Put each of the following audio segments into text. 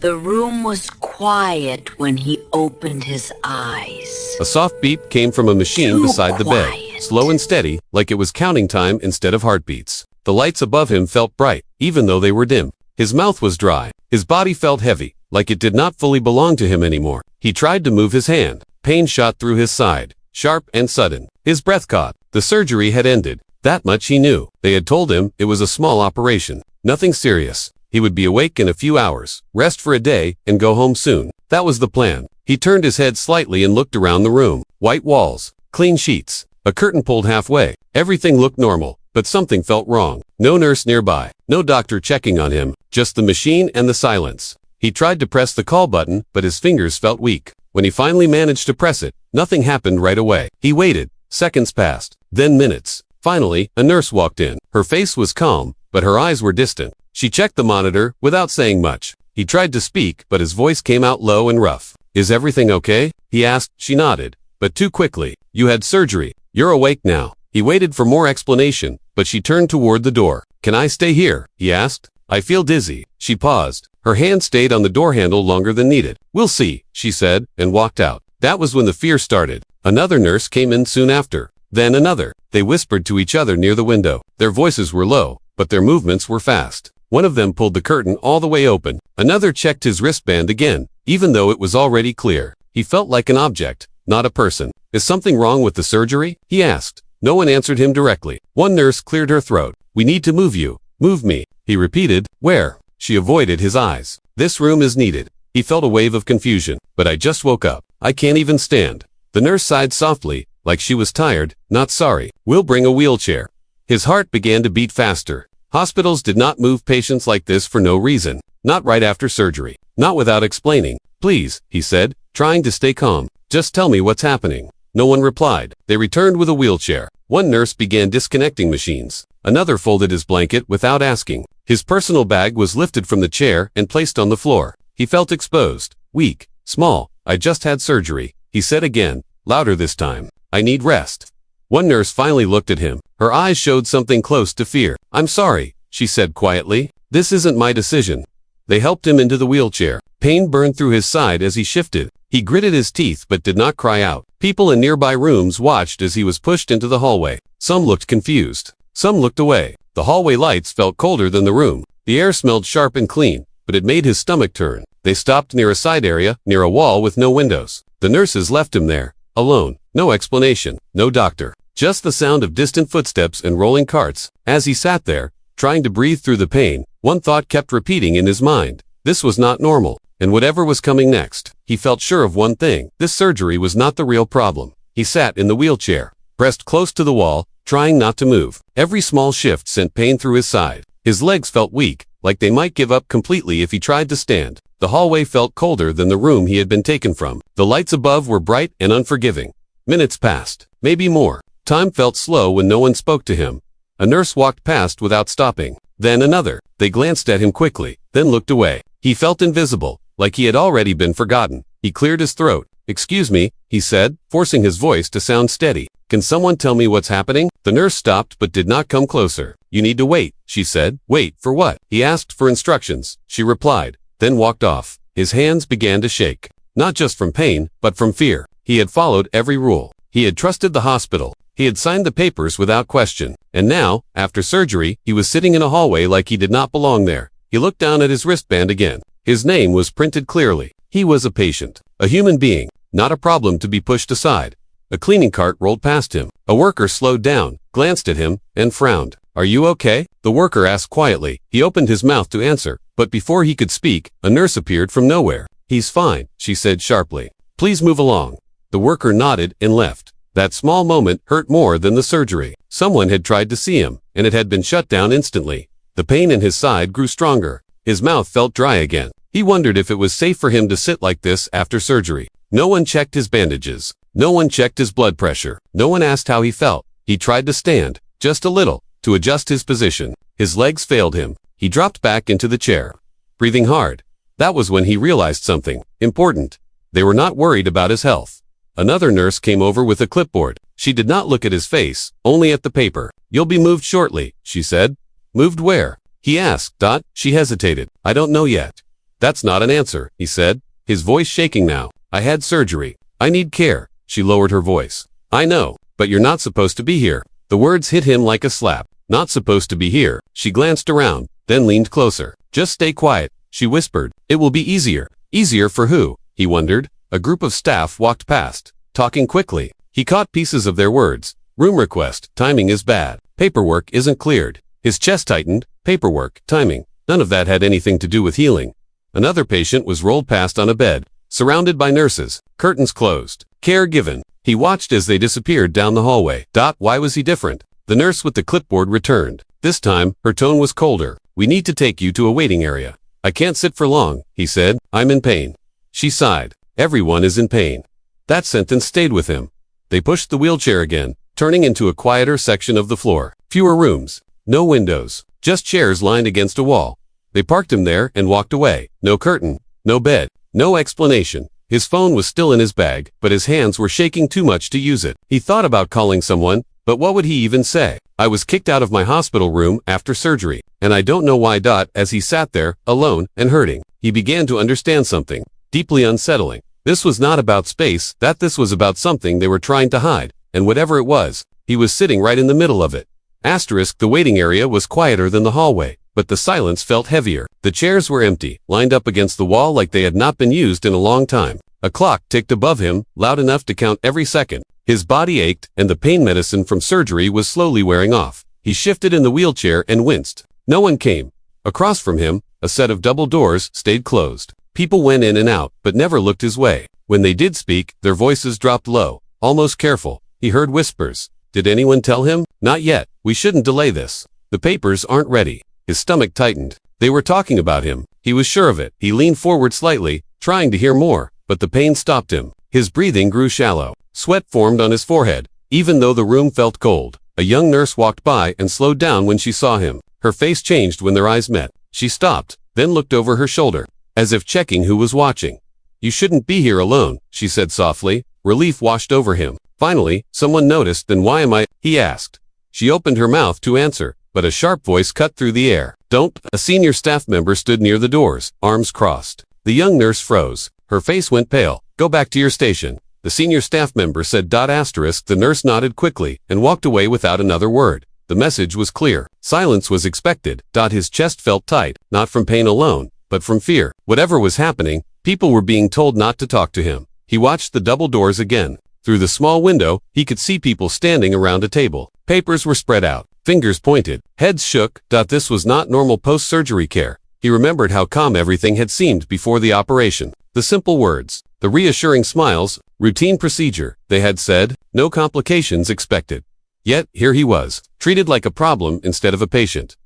The room was quiet when he opened his eyes. A soft beep came from a machine beside the bed, slow and steady, like it was counting time instead of heartbeats. The lights above him felt bright, even though they were dim. His mouth was dry. His body felt heavy, like it did not fully belong to him anymore. He tried to move his hand. Pain shot through his side, sharp and sudden. His breath caught. The surgery had ended. That much he knew. They had told him it was a small operation. Nothing serious. He would be awake in a few hours, rest for a day, and go home soon. That was the plan. He turned his head slightly and looked around the room. White walls, clean sheets, a curtain pulled halfway. Everything looked normal, but something felt wrong. No nurse nearby, no doctor checking on him, just the machine and the silence. He tried to press the call button, but his fingers felt weak. When he finally managed to press it, nothing happened right away. He waited. Seconds passed, then minutes. Finally, a nurse walked in. Her face was calm, but her eyes were distant. She checked the monitor without saying much. He tried to speak, but his voice came out low and rough. "Is everything okay?" he asked. She nodded, but too quickly. "You had surgery. You're awake now." He waited for more explanation, but she turned toward the door. "Can I stay here?" he asked. "I feel dizzy." She paused. Her hand stayed on the door handle longer than needed. "We'll see," she said, and walked out. That was when the fear started. Another nurse came in soon after. Then another. They whispered to each other near the window. Their voices were low, but their movements were fast. One of them pulled the curtain all the way open. Another checked his wristband again, even though it was already clear. He felt like an object, not a person. "Is something wrong with the surgery?" he asked. No one answered him directly. One nurse cleared her throat. "We need to move you." "Move me," he repeated. "Where?" She avoided his eyes. "This room is needed." He felt a wave of confusion. "But I just woke up. I can't even stand." The nurse sighed softly, like she was tired. "Not sorry. We'll bring a wheelchair." His heart began to beat faster. Hospitals did not move patients like this for no reason. Not right after surgery. Not without explaining. "Please," he said, trying to stay calm. "Just tell me what's happening." No one replied. They returned with a wheelchair. One nurse began disconnecting machines. Another folded his blanket without asking. His personal bag was lifted from the chair and placed on the floor. He felt exposed, weak, small. "I just had surgery," he said again, louder this time. "I need rest." One nurse finally looked at him. Her eyes showed something close to fear. "I'm sorry," she said quietly. "This isn't my decision." They helped him into the wheelchair. Pain burned through his side as he shifted. He gritted his teeth but did not cry out. People in nearby rooms watched as he was pushed into the hallway. Some looked confused. Some looked away. The hallway lights felt colder than the room. The air smelled sharp and clean, but it made his stomach turn. They stopped near a side area, near a wall with no windows. The nurses left him there, alone. No explanation, no doctor. Just the sound of distant footsteps and rolling carts. As he sat there, trying to breathe through the pain, one thought kept repeating in his mind. This was not normal. And whatever was coming next, he felt sure of one thing. This surgery was not the real problem. He sat in the wheelchair, pressed close to the wall, trying not to move. Every small shift sent pain through his side. His legs felt weak, like they might give up completely if he tried to stand. The hallway felt colder than the room he had been taken from. The lights above were bright and unforgiving. Minutes passed, maybe more. Time felt slow when no one spoke to him. A nurse walked past without stopping. Then another. They glanced at him quickly, then looked away. He felt invisible, like he had already been forgotten. He cleared his throat. "Excuse me," he said, forcing his voice to sound steady. "Can someone tell me what's happening?" The nurse stopped but did not come closer. "You need to wait," she said. "Wait, for what?" He asked for instructions. She replied, then walked off. His hands began to shake. Not just from pain, but from fear. He had followed every rule. He had trusted the hospital. He had signed the papers without question. And now, after surgery, he was sitting in a hallway like he did not belong there. He looked down at his wristband again. His name was printed clearly. He was a patient, a human being, not a problem to be pushed aside. A cleaning cart rolled past him. A worker slowed down, glanced at him, and frowned. "Are you okay?" the worker asked quietly. He opened his mouth to answer, but before he could speak, a nurse appeared from nowhere. "He's fine," she said sharply. "Please move along." The worker nodded and left. That small moment hurt more than the surgery. Someone had tried to see him, and it had been shut down instantly. The pain in his side grew stronger. His mouth felt dry again. He wondered if it was safe for him to sit like this after surgery. No one checked his bandages. No one checked his blood pressure. No one asked how he felt. He tried to stand, just a little, to adjust his position. His legs failed him. He dropped back into the chair, breathing hard. That was when he realized something important. They were not worried about his health. Another nurse came over with a clipboard. She did not look at his face, only at the paper. "You'll be moved shortly," she said. "Moved where?" he asked. She hesitated. "I don't know yet." That's not an answer, he said, his voice shaking now. I had surgery. I need care. She lowered her voice. I know, but you're not supposed to be here. The words hit him like a slap. Not supposed to be here. She glanced around, then leaned closer. Just stay quiet, she whispered. It will be easier. Easier for who? He wondered. A group of staff walked past, talking quickly. He caught pieces of their words. Room request. Timing is bad. Paperwork isn't cleared. His chest tightened. Paperwork. Timing. None of that had anything to do with healing. Another patient was rolled past on a bed, surrounded by nurses. Curtains closed. Care given. He watched as they disappeared down the hallway. Why was he different? The nurse with the clipboard returned. This time, her tone was colder. We need to take you to a waiting area. I can't sit for long, he said. I'm in pain. She sighed. Everyone is in pain. That sentence stayed with him. They pushed the wheelchair again, turning into a quieter section of the floor. Fewer rooms. No windows. Just chairs lined against a wall. They parked him there and walked away. No curtain. No bed. No explanation. His phone was still in his bag, but his hands were shaking too much to use it. He thought about calling someone, but what would he even say? I was kicked out of my hospital room after surgery, and I don't know why. As he sat there, alone and hurting, he began to understand something deeply unsettling. This was not about space, this was about something they were trying to hide, and whatever it was, he was sitting right in the middle of it. The waiting area was quieter than the hallway, but the silence felt heavier. The chairs were empty, lined up against the wall like they had not been used in a long time. A clock ticked above him, loud enough to count every second. His body ached, and the pain medicine from surgery was slowly wearing off. He shifted in the wheelchair and winced. No one came. Across from him, a set of double doors stayed closed. People went in and out, but never looked his way. When they did speak, their voices dropped low, almost careful. He heard whispers. Did anyone tell him? Not yet. We shouldn't delay this. The papers aren't ready. His stomach tightened. They were talking about him. He was sure of it. He leaned forward slightly, trying to hear more, but the pain stopped him. His breathing grew shallow. Sweat formed on his forehead, even though the room felt cold. A young nurse walked by and slowed down when she saw him. Her face changed when their eyes met. She stopped, then looked over her shoulder, as if checking who was watching. You shouldn't be here alone, she said softly. Relief washed over him. Finally, someone noticed. Then why am I? He asked. She opened her mouth to answer, but a sharp voice cut through the air. Don't. A senior staff member stood near the doors, arms crossed. The young nurse froze. Her face went pale. Go back to your station. The senior staff member said. The nurse nodded quickly and walked away without another word. The message was clear. Silence was expected. His chest felt tight, not from pain alone, but from fear. Whatever was happening, people were being told not to talk to him. He watched the double doors again. Through the small window, he could see people standing around a table. Papers were spread out. Fingers pointed. Heads shook. This was not normal post-surgery care. He remembered how calm everything had seemed before the operation. The simple words, the reassuring smiles, routine procedure, they had said, no complications expected. Yet, here he was, treated like a problem instead of a patient.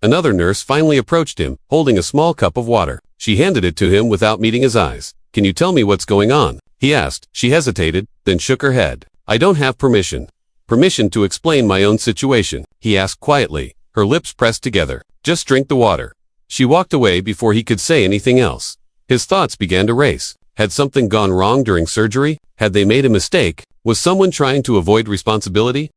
Another nurse finally approached him, holding a small cup of water. She handed it to him without meeting his eyes. Can you tell me what's going on? He asked. She hesitated, then shook her head. I don't have permission. Permission to explain my own situation, he asked quietly, her lips pressed together. Just drink the water. She walked away before he could say anything else. His thoughts began to race. Had something gone wrong during surgery? Had they made a mistake? Was someone trying to avoid responsibility?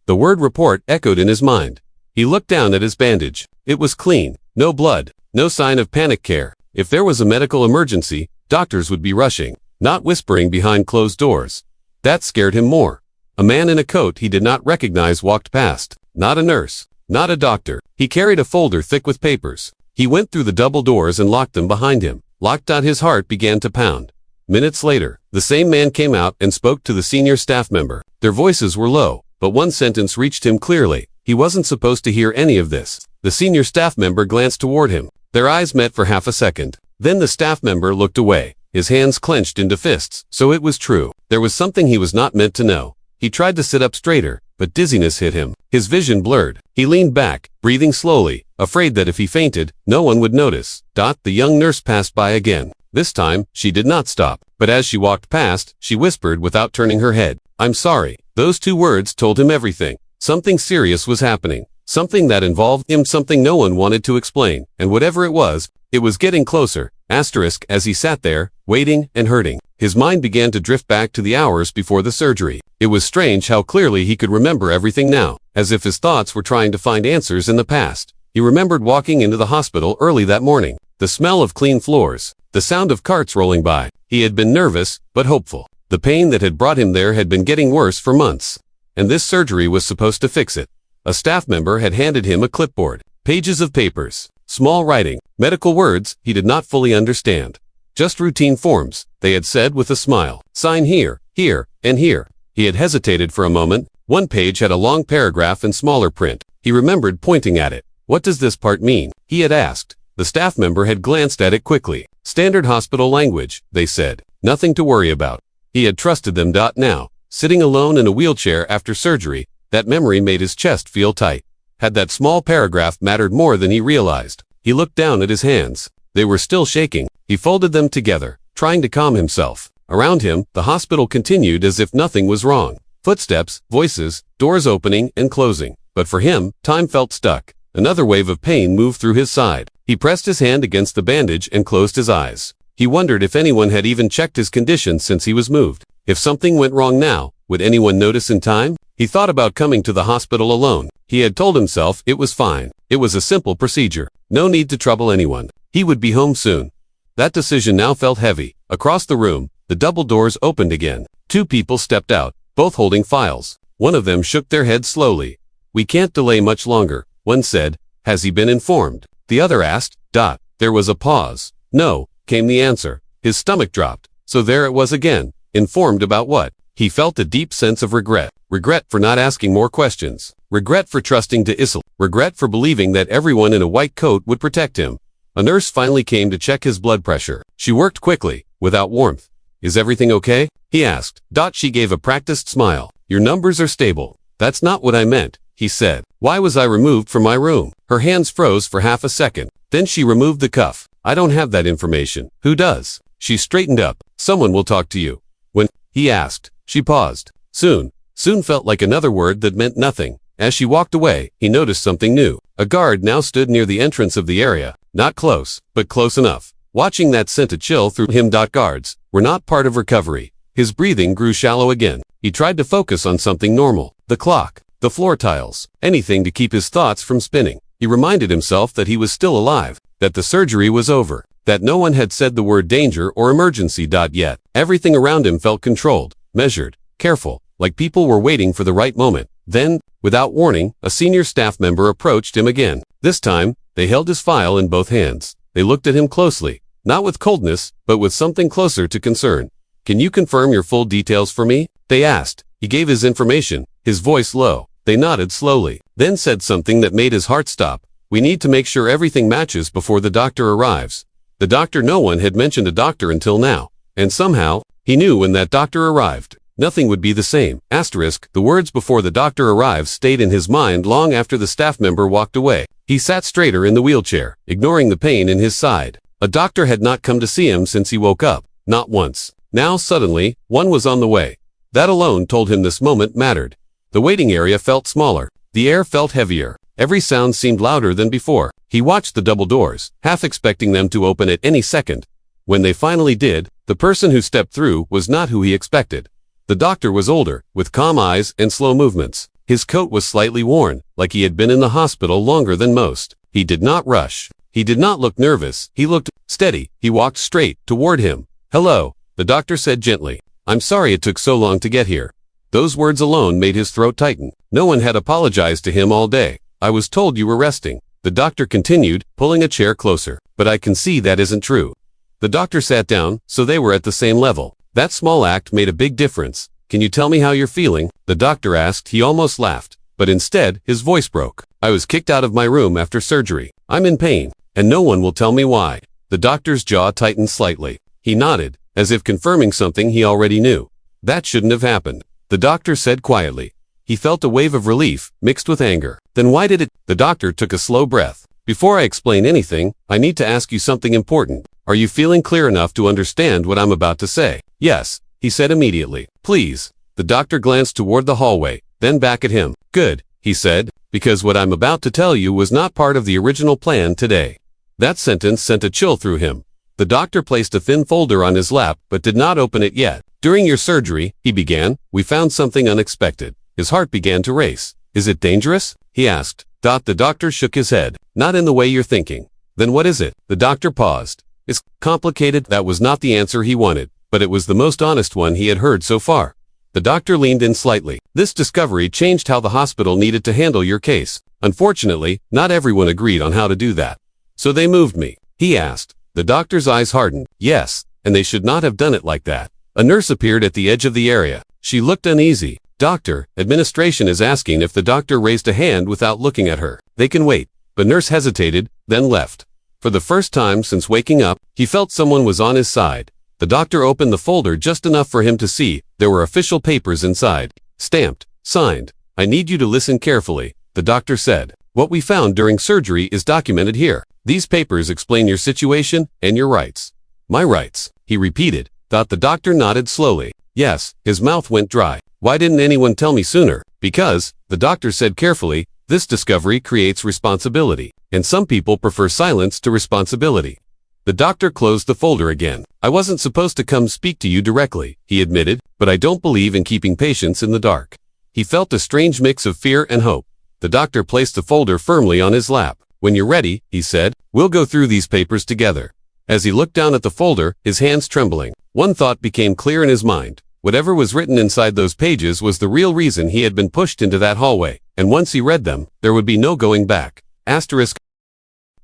The word report echoed in his mind. He looked down at his bandage. It was clean. No blood. No sign of panic care. If there was a medical emergency, doctors would be rushing, not whispering behind closed doors. That scared him more. A man in a coat he did not recognize walked past. Not a nurse. Not a doctor. He carried a folder thick with papers. He went through the double doors and locked them behind him. Locked. His heart began to pound. Minutes later, the same man came out and spoke to the senior staff member. Their voices were low, but one sentence reached him clearly. He wasn't supposed to hear any of this. The senior staff member glanced toward him. Their eyes met for half a second. Then the staff member looked away, his hands clenched into fists. So it was true. There was something he was not meant to know. He tried to sit up straighter, but dizziness hit him. His vision blurred. He leaned back, breathing slowly, afraid that if he fainted, no one would notice. The young nurse passed by again. This time, she did not stop, but as she walked past, she whispered without turning her head. I'm sorry. Those two words told him everything. Something serious was happening. Something that involved him, something no one wanted to explain. And whatever it was getting closer. As he sat there, waiting and hurting, his mind began to drift back to the hours before the surgery. It was strange how clearly he could remember everything now, as if his thoughts were trying to find answers in the past. He remembered walking into the hospital early that morning. the smell of clean floors, the sound of carts rolling by. He had been nervous, but hopeful. The pain that had brought him there had been getting worse for months. And this surgery was supposed to fix it. A staff member had handed him a clipboard, pages of papers, small writing, medical words he did not fully understand. Just routine forms, they had said with a smile. Sign here, here, and here. He had hesitated for a moment. One page had a long paragraph in smaller print. He remembered pointing at it. What does this part mean? He had asked. The staff member had glanced at it quickly. Standard hospital language, they said. Nothing to worry about. He had trusted them. Now, sitting alone in a wheelchair after surgery, that memory made his chest feel tight. Had that small paragraph mattered more than he realized? He looked down at his hands. They were still shaking. He folded them together, trying to calm himself. Around him, the hospital continued as if nothing was wrong. Footsteps, voices, doors opening and closing. But for him, time felt stuck. Another wave of pain moved through his side. He pressed his hand against the bandage and closed his eyes. He wondered if anyone had even checked his condition since he was moved. If something went wrong now, would anyone notice in time? He thought about coming to the hospital alone. He had told himself it was fine. It was a simple procedure. No need to trouble anyone. He would be home soon. That decision now felt heavy. Across the room, the double doors opened again. Two people stepped out, both holding files. One of them shook their head slowly. We can't delay much longer, one said. Has he been informed? The other asked. There was a pause. No, came the answer. His stomach dropped. So there it was again. Informed about what? He felt a deep sense of regret. Regret for not asking more questions. Regret for trusting to Issel. Regret for believing that everyone in a white coat would protect him. A nurse finally came to check his blood pressure. She worked quickly, without warmth. Is everything okay? He asked. She gave a practiced smile. Your numbers are stable. That's not what I meant, he said. Why was I removed from my room? Her hands froze for half a second. Then she removed the cuff. I don't have that information. Who does? She straightened up. Someone will talk to you. When? He asked. She paused. Soon. Soon felt like another word that meant nothing. As she walked away, he noticed something new. A guard now stood near the entrance of the area. Not close, but close enough. Watching that sent a chill through him. Guards were not part of recovery. His breathing grew shallow again. He tried to focus on something normal. The clock, the floor tiles, anything to keep his thoughts from spinning. He reminded himself that he was still alive, that the surgery was over, that no one had said the word danger or emergency. Yet, everything around him felt controlled, measured, careful, like people were waiting for the right moment. Then, without warning, a senior staff member approached him again. This time, they held his file in both hands. They looked at him closely, not with coldness, but with something closer to concern. Can you confirm your full details for me? They asked. He gave his information, his voice low. They nodded slowly, then said something that made his heart stop. We need to make sure everything matches before the doctor arrives. The doctor. No one had mentioned a doctor until now. And somehow, he knew when that doctor arrived, nothing would be the same. The words before the doctor arrives stayed in his mind long after the staff member walked away. He sat straighter in the wheelchair, ignoring the pain in his side. A doctor had not come to see him since he woke up. Not once. Now suddenly, one was on the way. That alone told him this moment mattered. The waiting area felt smaller. The air felt heavier. Every sound seemed louder than before. He watched the double doors, half expecting them to open at any second. When they finally did, the person who stepped through was not who he expected. The doctor was older, with calm eyes and slow movements. His coat was slightly worn, like he had been in the hospital longer than most. He did not rush. He did not look nervous. He looked steady. He walked straight toward him. Hello, the doctor said gently. I'm sorry it took so long to get here. Those words alone made his throat tighten. No one had apologized to him all day. I was told you were resting. The doctor continued, pulling a chair closer. But I can see that isn't true. The doctor sat down, so they were at the same level. That small act made a big difference. Can you tell me how you're feeling? The doctor asked. He almost laughed, but instead, his voice broke. I was kicked out of my room after surgery. I'm in pain, and no one will tell me why. The doctor's jaw tightened slightly. He nodded, as if confirming something he already knew. That shouldn't have happened, the doctor said quietly. He felt a wave of relief, mixed with anger. Then why did it? The doctor took a slow breath. Before I explain anything, I need to ask you something important. Are you feeling clear enough to understand what I'm about to say? Yes, he said immediately. Please. The doctor glanced toward the hallway, then back at him. Good, he said, because what I'm about to tell you was not part of the original plan today. That sentence sent a chill through him. The doctor placed a thin folder on his lap but did not open it yet. During your surgery, he began, we found something unexpected. His heart began to race. Is it dangerous? He asked. The doctor shook his head. Not in the way you're thinking. Then what is it? The doctor paused. It's complicated. That was not the answer he wanted, but it was the most honest one he had heard so far. The doctor leaned in slightly. This discovery changed how the hospital needed to handle your case. Unfortunately, not everyone agreed on how to do that. So they moved me. He asked. The doctor's eyes hardened. Yes, and they should not have done it like that. A nurse appeared at the edge of the area. She looked uneasy. Doctor, administration is asking if the doctor raised a hand without looking at her. They can wait. The nurse hesitated, then left. For the first time since waking up, he felt someone was on his side. The doctor opened the folder just enough for him to see there were official papers inside. Stamped, signed. I need you to listen carefully, the doctor said. What we found during surgery is documented here. These papers explain your situation and your rights. My rights, he repeated. The doctor nodded slowly. Yes, his mouth went dry. Why didn't anyone tell me sooner? Because, the doctor said carefully, this discovery creates responsibility, and some people prefer silence to responsibility. The doctor closed the folder again. I wasn't supposed to come speak to you directly, he admitted, but I don't believe in keeping patients in the dark. He felt a strange mix of fear and hope. The doctor placed the folder firmly on his lap. When you're ready, he said, we'll go through these papers together. As he looked down at the folder, his hands trembling, one thought became clear in his mind. Whatever was written inside those pages was the real reason he had been pushed into that hallway, and once he read them, there would be no going back. Asterisk.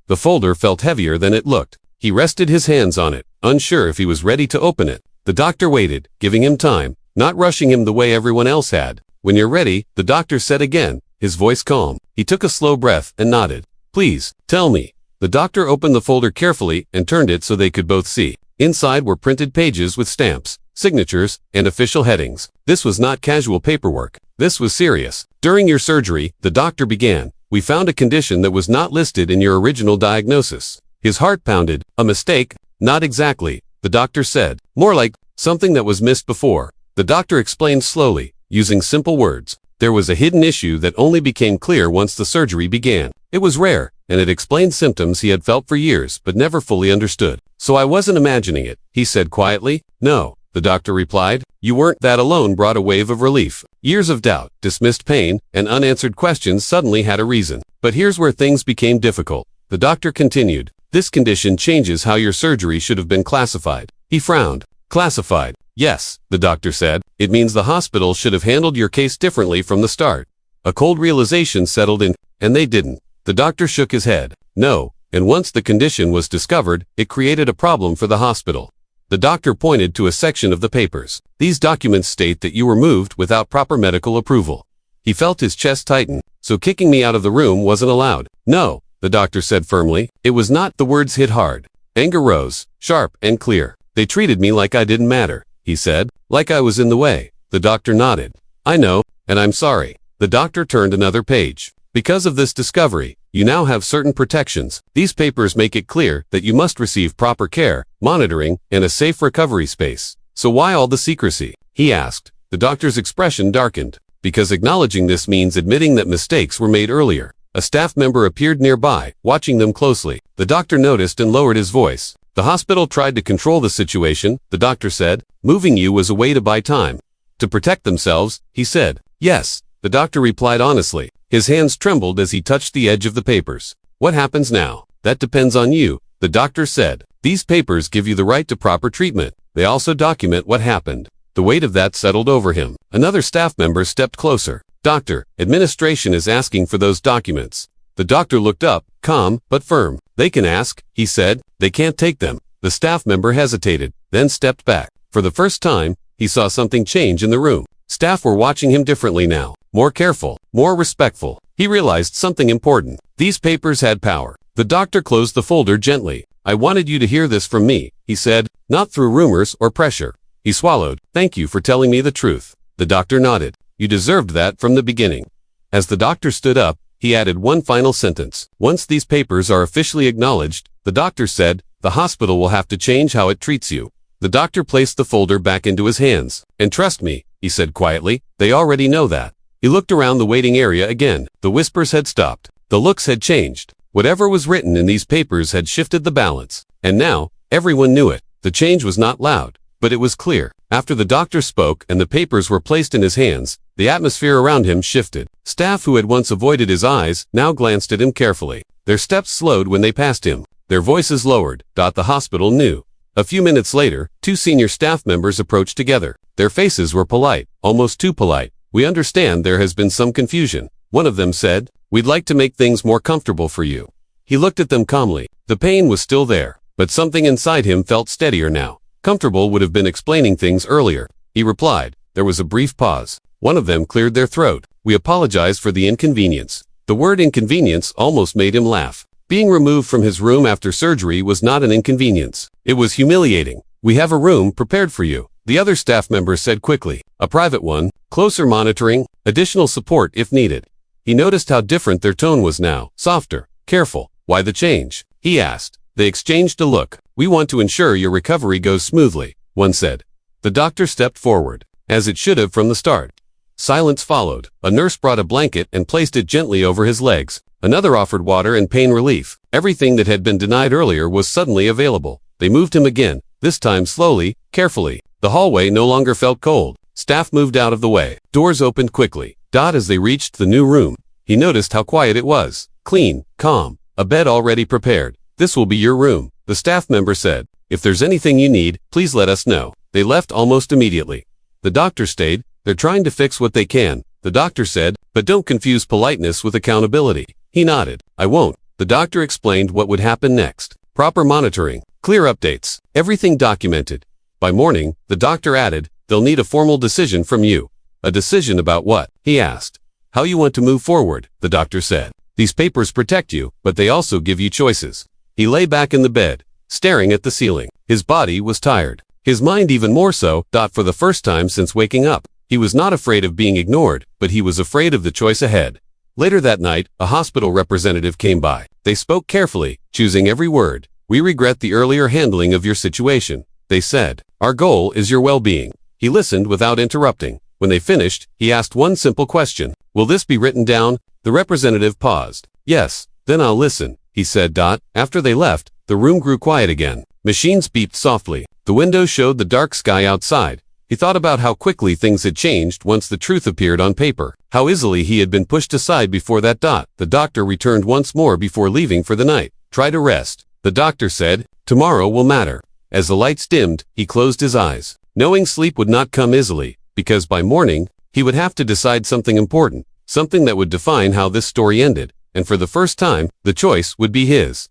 The folder felt heavier than it looked. He rested his hands on it, unsure if he was ready to open it. The doctor waited, giving him time, not rushing him the way everyone else had. When you're ready, the doctor said again, his voice calm. He took a slow breath and nodded. Please, tell me. The doctor opened the folder carefully and turned it so they could both see. Inside were printed pages with stamps, signatures, and official headings. This was not casual paperwork. This was serious. During your surgery, the doctor began, we found a condition that was not listed in your original diagnosis. His heart pounded. A mistake? Not exactly, the doctor said. More like something that was missed before. The doctor explained slowly, using simple words. There was a hidden issue that only became clear once the surgery began. It was rare, and it explained symptoms he had felt for years but never fully understood. So I wasn't imagining it, he said quietly. No, the doctor replied. You weren't. That alone brought a wave of relief. Years of doubt, dismissed pain, and unanswered questions suddenly had a reason. But here's where things became difficult. The doctor continued. This condition changes how your surgery should have been classified. He frowned. Classified. Yes, the doctor said. It means the hospital should have handled your case differently from the start. A cold realization settled in, and they didn't. The doctor shook his head. No, and once the condition was discovered, it created a problem for the hospital. The doctor pointed to a section of the papers. These documents state that you were moved without proper medical approval. He felt his chest tighten, so kicking me out of the room wasn't allowed. No, the doctor said firmly. It was not. The words hit hard. Anger rose, sharp and clear. They treated me like I didn't matter, he said, like I was in the way. The doctor nodded. I know, and I'm sorry. The doctor turned another page. Because of this discovery, you now have certain protections. These papers make it clear that you must receive proper care, monitoring, and a safe recovery space. So why all the secrecy? He asked. The doctor's expression darkened. Because acknowledging this means admitting that mistakes were made earlier. A staff member appeared nearby, watching them closely. The doctor noticed and lowered his voice. The hospital tried to control the situation, the doctor said. Moving you was a way to buy time. To protect themselves, he said. Yes, the doctor replied honestly. His hands trembled as he touched the edge of the papers. What happens now? That depends on you, the doctor said. These papers give you the right to proper treatment. They also document what happened. The weight of that settled over him. Another staff member stepped closer. Doctor, administration is asking for those documents. The doctor looked up, calm but firm. They can ask, he said. They can't take them. The staff member hesitated, then stepped back. For the first time, he saw something change in the room. Staff were watching him differently now. More careful, more respectful. He realized something important. These papers had power. The doctor closed the folder gently. I wanted you to hear this from me, he said, not through rumors or pressure. He swallowed. Thank you for telling me the truth. The doctor nodded. You deserved that from the beginning. As the doctor stood up, he added one final sentence. Once these papers are officially acknowledged, the doctor said, the hospital will have to change how it treats you. The doctor placed the folder back into his hands. And trust me, he said quietly, they already know that. He looked around the waiting area again. The whispers had stopped. The looks had changed. Whatever was written in these papers had shifted the balance. And now, everyone knew it. The change was not loud, but it was clear. After the doctor spoke and the papers were placed in his hands, the atmosphere around him shifted. Staff who had once avoided his eyes now glanced at him carefully. Their steps slowed when they passed him. Their voices lowered. The hospital knew. A few minutes later, two senior staff members approached together. Their faces were polite, almost too polite. "We understand there has been some confusion," one of them said. "We'd like to make things more comfortable for you." He looked at them calmly. The pain was still there, but something inside him felt steadier now. Comfortable would have been explaining things earlier. He replied. There was a brief pause. One of them cleared their throat. "We apologize for the inconvenience." The word inconvenience almost made him laugh. Being removed from his room after surgery was not an inconvenience. It was humiliating. "We have a room prepared for you," the other staff member said quickly. "A private one, closer monitoring, additional support if needed." He noticed how different their tone was now, softer, careful. "Why the change?" he asked. They exchanged a look. "We want to ensure your recovery goes smoothly," one said. The doctor stepped forward, as it should have from the start. Silence followed. A nurse brought a blanket and placed it gently over his legs. Another offered water and pain relief. Everything that had been denied earlier was suddenly available. They moved him again, this time slowly, carefully. The hallway no longer felt cold. Staff moved out of the way. Doors opened quickly. As they reached the new room, he noticed how quiet it was. Clean, calm, a bed already prepared. "This will be your room," the staff member said. "If there's anything you need, please let us know." They left almost immediately. The doctor stayed. "They're trying to fix what they can," the doctor said, "but don't confuse politeness with accountability." He nodded. "I won't." The doctor explained what would happen next. Proper monitoring, clear updates, everything documented. By morning, the doctor added, "They'll need a formal decision from you." "A decision about what?" he asked. "How you want to move forward," the doctor said. "These papers protect you, but they also give you choices." He lay back in the bed, staring at the ceiling. His body was tired. His mind even more so. For the first time since waking up, he was not afraid of being ignored, but he was afraid of the choice ahead. Later that night, a hospital representative came by. They spoke carefully, choosing every word. "We regret the earlier handling of your situation," they said. "Our goal is your well-being." He listened without interrupting. When they finished, he asked one simple question. "Will this be written down?" The representative paused. "Yes, then I'll listen," he said. After they left, the room grew quiet again. Machines beeped softly. The window showed the dark sky outside. He thought about how quickly things had changed once the truth appeared on paper. How easily he had been pushed aside before that. The doctor returned once more before leaving for the night. "Try to rest," the doctor said. "Tomorrow will matter." As the lights dimmed, he closed his eyes, knowing sleep would not come easily, because by morning, he would have to decide something important, something that would define how this story ended, and for the first time, the choice would be his.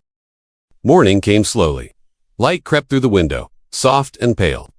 Morning came slowly. Light crept through the window, soft and pale.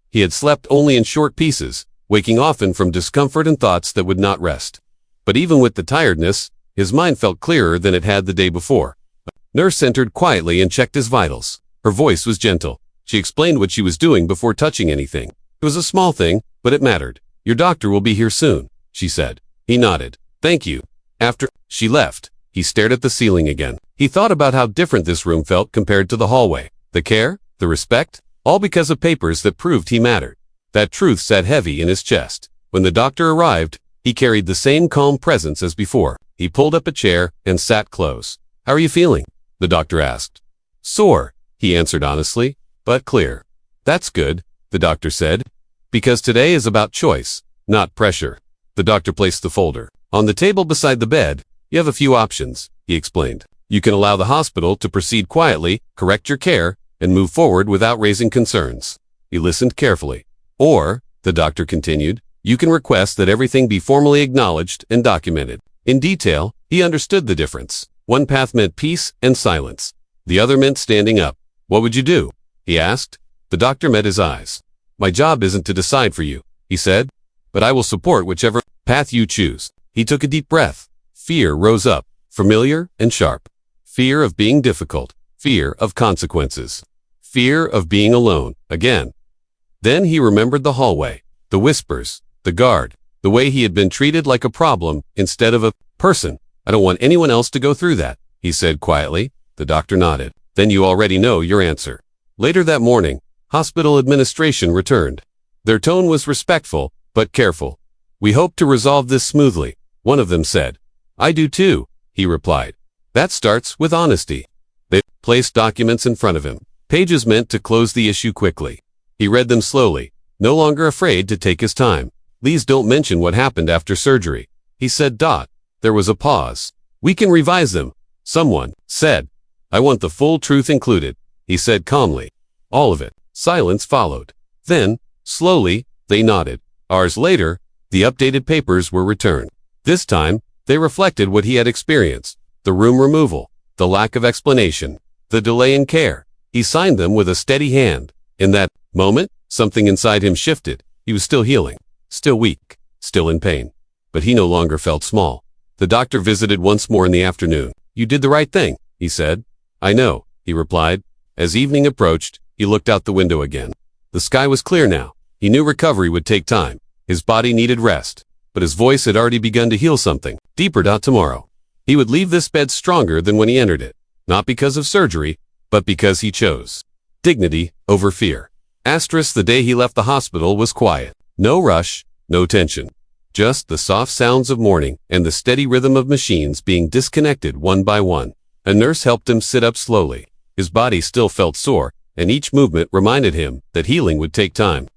He had slept only in short pieces, waking often from discomfort and thoughts that would not rest. But even with the tiredness, his mind felt clearer than it had the day before. A nurse entered quietly and checked his vitals. Her voice was gentle. She explained what she was doing before touching anything. It was a small thing, but it mattered. "Your doctor will be here soon," she said. He nodded. "Thank you." After she left, he stared at the ceiling again. He thought about how different this room felt compared to the hallway. The care, the respect, all because of papers that proved he mattered. That truth sat heavy in his chest. When the doctor arrived, he carried the same calm presence as before. He pulled up a chair and sat close. "How are you feeling?" the doctor asked. "Sore," he answered honestly, "but clear." "That's good," the doctor said, "because today is about choice, not pressure." The doctor placed the folder on the table beside the bed. "You have a few options," he explained. "You can allow the hospital to proceed quietly, correct your care, and move forward without raising concerns." He listened carefully. "Or," the doctor continued, "you can request that everything be formally acknowledged and documented." In detail, he understood the difference. One path meant peace and silence. The other meant standing up. "What would you do?" he asked. The doctor met his eyes. "My job isn't to decide for you," he said, "but I will support whichever path you choose." He took a deep breath. Fear rose up, familiar and sharp. Fear of being difficult. Fear of consequences. Fear of being alone, again. Then he remembered the hallway, the whispers, the guard, the way he had been treated like a problem instead of a person. "I don't want anyone else to go through that," he said quietly. The doctor nodded. "Then you already know your answer." Later that morning, hospital administration returned. Their tone was respectful, but careful. "We hope to resolve this smoothly," one of them said. "I do too," he replied. "That starts with honesty." They placed documents in front of him, pages meant to close the issue quickly. He read them slowly, no longer afraid to take his time. "Please don't mention what happened after surgery," he said. There was a pause. "We can revise them," someone said. I want the full truth included, he said calmly. All of it. Silence followed. Then, slowly, they nodded. Hours later, the updated papers were returned. This time, they reflected what he had experienced. The room removal, the lack of explanation, the delay in care. He signed them with a steady hand. In that moment, something inside him shifted. He was still healing, still weak, still in pain. But he no longer felt small. The doctor visited once more in the afternoon. You did the right thing, he said. I know, he replied. As evening approached, he looked out the window again. The sky was clear now. He knew recovery would take time. His body needed rest. But his voice had already begun to heal something deeper. Tomorrow. He would leave this bed stronger than when he entered it. Not because of surgery, but because he chose dignity over fear. The day he left the hospital was quiet. No rush, no tension. Just the soft sounds of morning and the steady rhythm of machines being disconnected one by one. A nurse helped him sit up slowly. His body still felt sore, and each movement reminded him that healing would take time.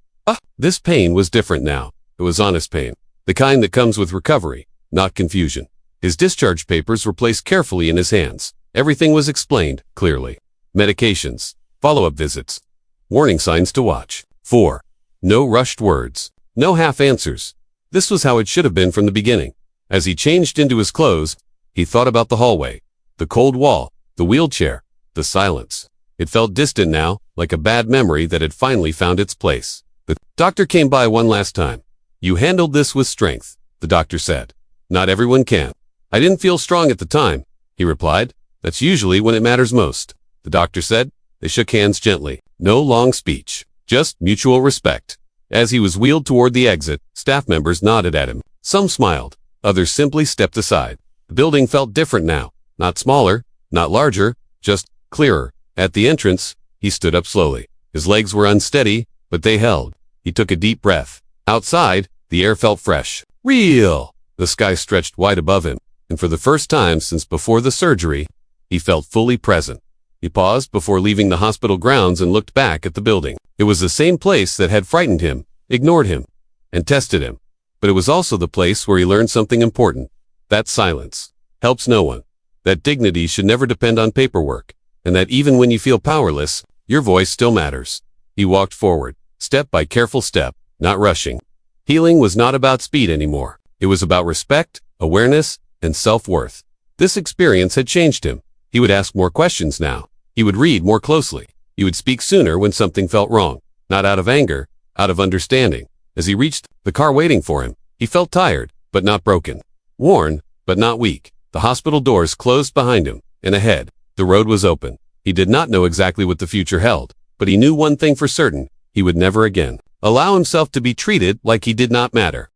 This pain was different now. It was honest pain. The kind that comes with recovery, not confusion. His discharge papers were placed carefully in his hands. Everything was explained clearly. Medications, follow-up visits, warning signs to watch. 4. No rushed words, no half answers. This was how it should have been from the beginning. As he changed into his clothes, he thought about the hallway, the cold wall, the wheelchair, the silence. It felt distant now, like a bad memory that had finally found its place. The doctor came by one last time. You handled this with strength, the doctor said. Not everyone can. I didn't feel strong at the time, he replied. That's usually when it matters most, the doctor said. They shook hands gently. No long speech, just mutual respect. As he was wheeled toward the exit, staff members nodded at him. Some smiled, others simply stepped aside. The building felt different now. Not smaller, not larger, just clearer. At the entrance, he stood up slowly. His legs were unsteady, but they held. He took a deep breath. Outside, the air felt fresh. Real! The sky stretched wide above him, and for the first time since before the surgery, he felt fully present. He paused before leaving the hospital grounds and looked back at the building. It was the same place that had frightened him, ignored him, and tested him. But it was also the place where he learned something important. That silence helps no one. That dignity should never depend on paperwork. And that even when you feel powerless, your voice still matters. He walked forward, step by careful step, not rushing. Healing was not about speed anymore. It was about respect, awareness, and self-worth. This experience had changed him. He would ask more questions now. He would read more closely. He would speak sooner when something felt wrong. Not out of anger, out of understanding. As he reached the car waiting for him, he felt tired, but not broken. Worn, but not weak. The hospital doors closed behind him, and ahead, the road was open. He did not know exactly what the future held, but he knew one thing for certain. He would never again allow himself to be treated like he did not matter.